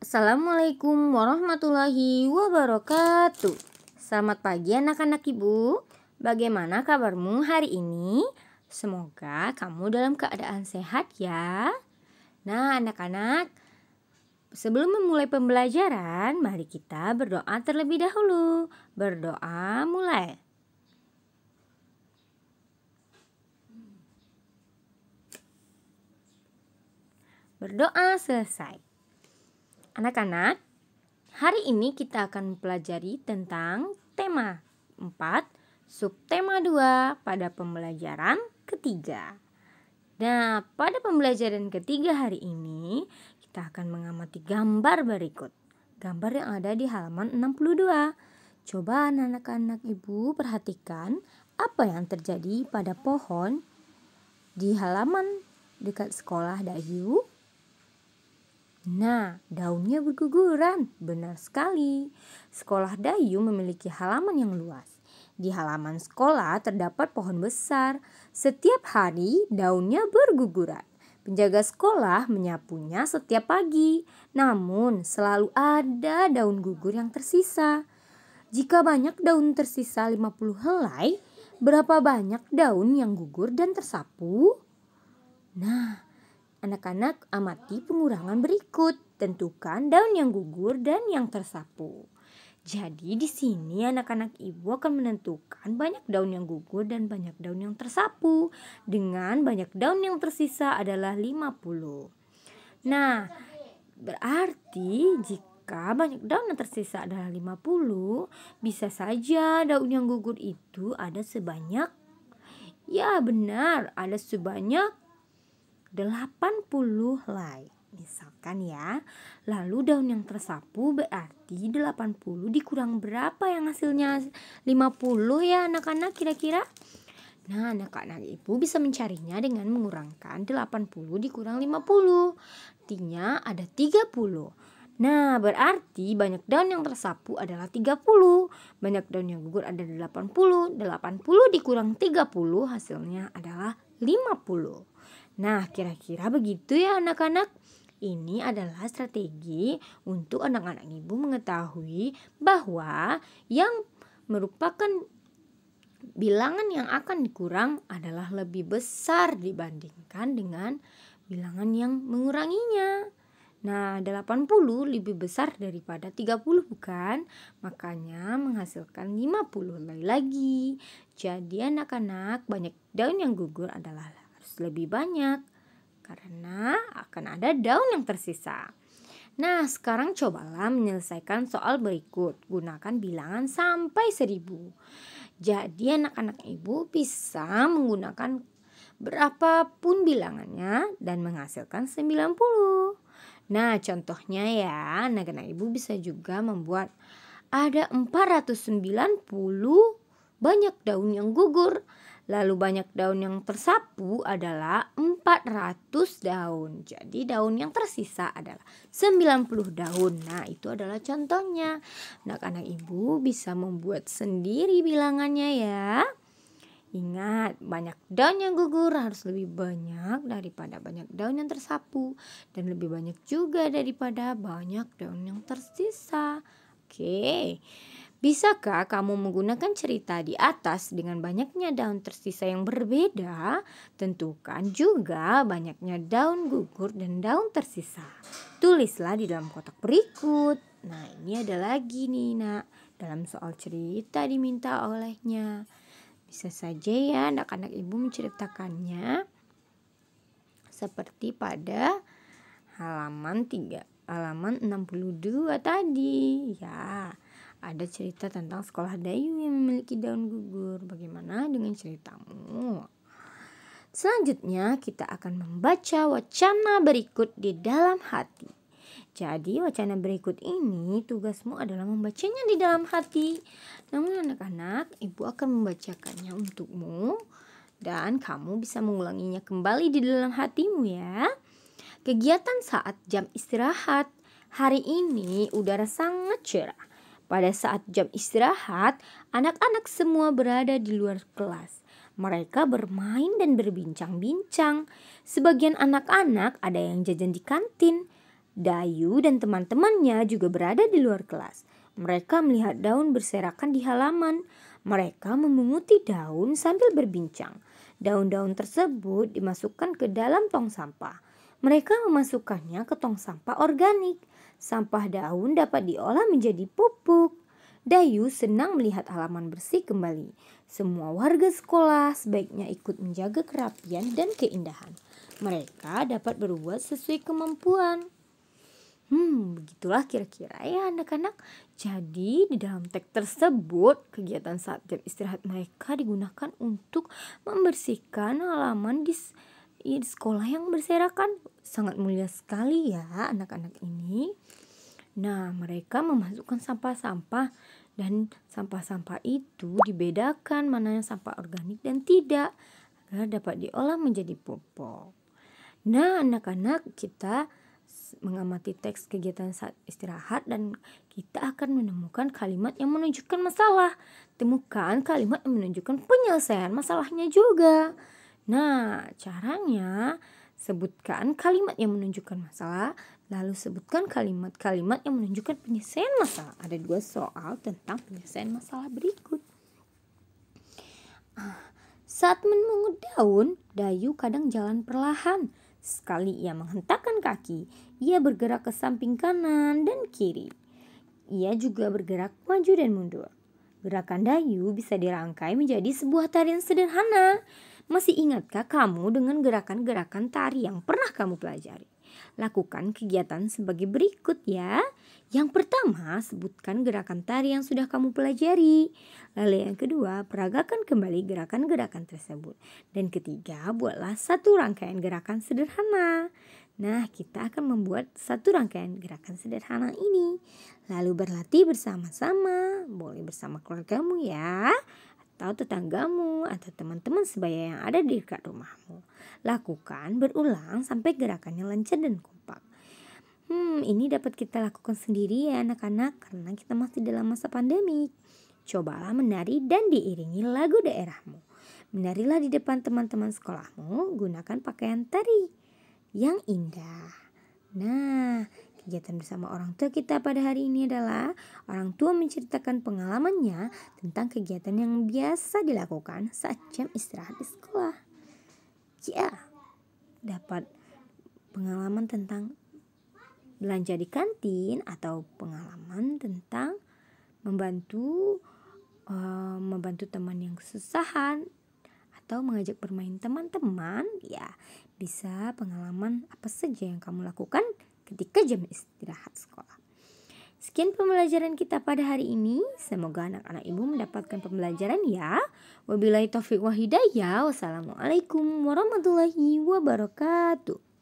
Assalamualaikum warahmatullahi wabarakatuh. Selamat pagi anak-anak ibu. Bagaimana kabarmu hari ini? Semoga kamu dalam keadaan sehat ya. Nah anak-anak, sebelum memulai pembelajaran, mari kita berdoa terlebih dahulu. Berdoa mulai. Berdoa selesai. Anak-anak, hari ini kita akan mempelajari tentang tema 4, subtema 2 pada pembelajaran ketiga. Nah, pada pembelajaran ketiga hari ini, kita akan mengamati gambar berikut. Gambar yang ada di halaman 62. Coba anak-anak ibu perhatikan apa yang terjadi pada pohon di halaman dekat sekolah Dayu. Nah, daunnya berguguran. Benar sekali. Sekolah Dayu memiliki halaman yang luas. Di halaman sekolah terdapat pohon besar. Setiap hari daunnya berguguran. Penjaga sekolah menyapunya setiap pagi. Namun selalu ada daun gugur yang tersisa. Jika banyak daun tersisa 50 helai, berapa banyak daun yang gugur dan tersapu? Nah, anak-anak amati pengurangan berikut. Tentukan daun yang gugur dan yang tersapu. Jadi di sini anak-anak ibu akan menentukan banyak daun yang gugur dan banyak daun yang tersapu. Dengan banyak daun yang tersisa adalah 50. Nah, berarti jika banyak daun yang tersisa adalah 50, bisa saja daun yang gugur itu ada sebanyak, ya benar, ada sebanyak 80 helai. Misalkan ya. Lalu daun yang tersapu berarti 80 dikurang berapa yang hasilnya 50 ya anak-anak kira-kira? Nah, anak-anak ibu bisa mencarinya dengan mengurangkan 80 dikurang 50. Artinya ada 30. Nah, berarti banyak daun yang tersapu adalah 30. Banyak daun yang gugur ada 80. 80 dikurang 30 hasilnya adalah 50. Nah, kira-kira begitu ya anak-anak. Ini adalah strategi untuk anak-anak ibu mengetahui bahwa yang merupakan bilangan yang akan dikurang adalah lebih besar dibandingkan dengan bilangan yang menguranginya. Nah, 80 lebih besar daripada 30 bukan? Makanya menghasilkan 50 lagi. Jadi anak-anak, banyak daun yang gugur adalah harus lebih banyak karena akan ada daun yang tersisa. Nah, sekarang cobalah menyelesaikan soal berikut. Gunakan bilangan sampai 1000. Jadi anak-anak ibu bisa menggunakan berapapun bilangannya dan menghasilkan 90. Nah, contohnya ya, anak-anak ibu bisa juga membuat ada 490 banyak daun yang gugur. Lalu banyak daun yang tersapu adalah 400 daun. Jadi daun yang tersisa adalah 90 daun. Nah, itu adalah contohnya. Anak-anak ibu bisa membuat sendiri bilangannya ya. Ingat, banyak daun yang gugur harus lebih banyak daripada banyak daun yang tersapu. Dan lebih banyak juga daripada banyak daun yang tersisa. Oke. Bisakah kamu menggunakan cerita di atas dengan banyaknya daun tersisa yang berbeda? Tentukan juga banyaknya daun gugur dan daun tersisa. Tulislah di dalam kotak berikut. Nah, ini ada lagi nih nak. Dalam soal cerita diminta olehnya. Bisa saja ya anak-anak ibu menceritakannya seperti pada halaman 62 tadi. Ya. Ada cerita tentang sekolah Dayu yang memiliki daun gugur. Bagaimana dengan ceritamu? Selanjutnya kita akan membaca wacana berikut di dalam hati. Jadi wacana berikut ini tugasmu adalah membacanya di dalam hati. Namun anak-anak, ibu akan membacakannya untukmu dan kamu bisa mengulanginya kembali di dalam hatimu ya. Kegiatan saat jam istirahat. Hari ini udara sangat cerah. Pada saat jam istirahat, anak-anak semua berada di luar kelas. Mereka bermain dan berbincang-bincang. Sebagian anak-anak ada yang jajan di kantin. Dayu dan teman-temannya juga berada di luar kelas. Mereka melihat daun berserakan di halaman. Mereka memunguti daun sambil berbincang. Daun-daun tersebut dimasukkan ke dalam tong sampah. Mereka memasukkannya ke tong sampah organik. Sampah daun dapat diolah menjadi pupuk. Dayu senang melihat halaman bersih kembali. Semua warga sekolah sebaiknya ikut menjaga kerapian dan keindahan. Mereka dapat berbuat sesuai kemampuan. Begitulah kira-kira ya anak-anak. Jadi di dalam teks tersebut kegiatan saat jam istirahat mereka digunakan untuk membersihkan halaman di sekolah yang berserakan. Sangat mulia sekali ya anak-anak ini. Nah, mereka memasukkan sampah-sampah dan sampah-sampah itu dibedakan mana yang sampah organik dan tidak agar dapat diolah menjadi pupuk. Nah, anak-anak, kita mengamati teks kegiatan saat istirahat dan kita akan menemukan kalimat yang menunjukkan masalah. Temukan kalimat yang menunjukkan penyelesaian masalahnya juga. Nah, caranya sebutkan kalimat yang menunjukkan masalah, lalu sebutkan kalimat-kalimat yang menunjukkan penyelesaian masalah. Ada 2 soal tentang penyelesaian masalah berikut. Saat memungut daun, Dayu kadang jalan perlahan. Sekali ia menghentakkan kaki, ia bergerak ke samping kanan dan kiri. Ia juga bergerak maju dan mundur. Gerakan Dayu bisa dirangkai menjadi sebuah tarian sederhana. Masih ingatkah kamu dengan gerakan-gerakan tari yang pernah kamu pelajari? Lakukan kegiatan sebagai berikut ya. Yang pertama, sebutkan gerakan tari yang sudah kamu pelajari. Lalu yang kedua, peragakan kembali gerakan-gerakan tersebut. Dan ketiga, buatlah satu rangkaian gerakan sederhana. Nah, kita akan membuat satu rangkaian gerakan sederhana ini. Lalu berlatih bersama-sama, boleh bersama keluargamu ya, atau tetanggamu, atau teman-teman sebaya yang ada di dekat rumahmu. Lakukan berulang sampai gerakannya lancar dan kompak. Ini dapat kita lakukan sendiri ya anak-anak, karena kita masih dalam masa pandemi. Cobalah menari dan diiringi lagu daerahmu. Menarilah di depan teman-teman sekolahmu, gunakan pakaian tari yang indah. Nah, kegiatan bersama orang tua kita pada hari ini adalah orang tua menceritakan pengalamannya tentang kegiatan yang biasa dilakukan saat jam istirahat di sekolah. Ya, dapat pengalaman tentang belanja di kantin atau pengalaman tentang membantu teman yang kesusahan atau mengajak bermain teman-teman. Ya, bisa pengalaman apa saja yang kamu lakukan ketika jam istirahat sekolah. Sekian pembelajaran kita pada hari ini. Semoga anak-anak ibu mendapatkan pembelajaran ya. Wabillahi taufiq wa hidayah. Wassalamualaikum warahmatullahi wabarakatuh.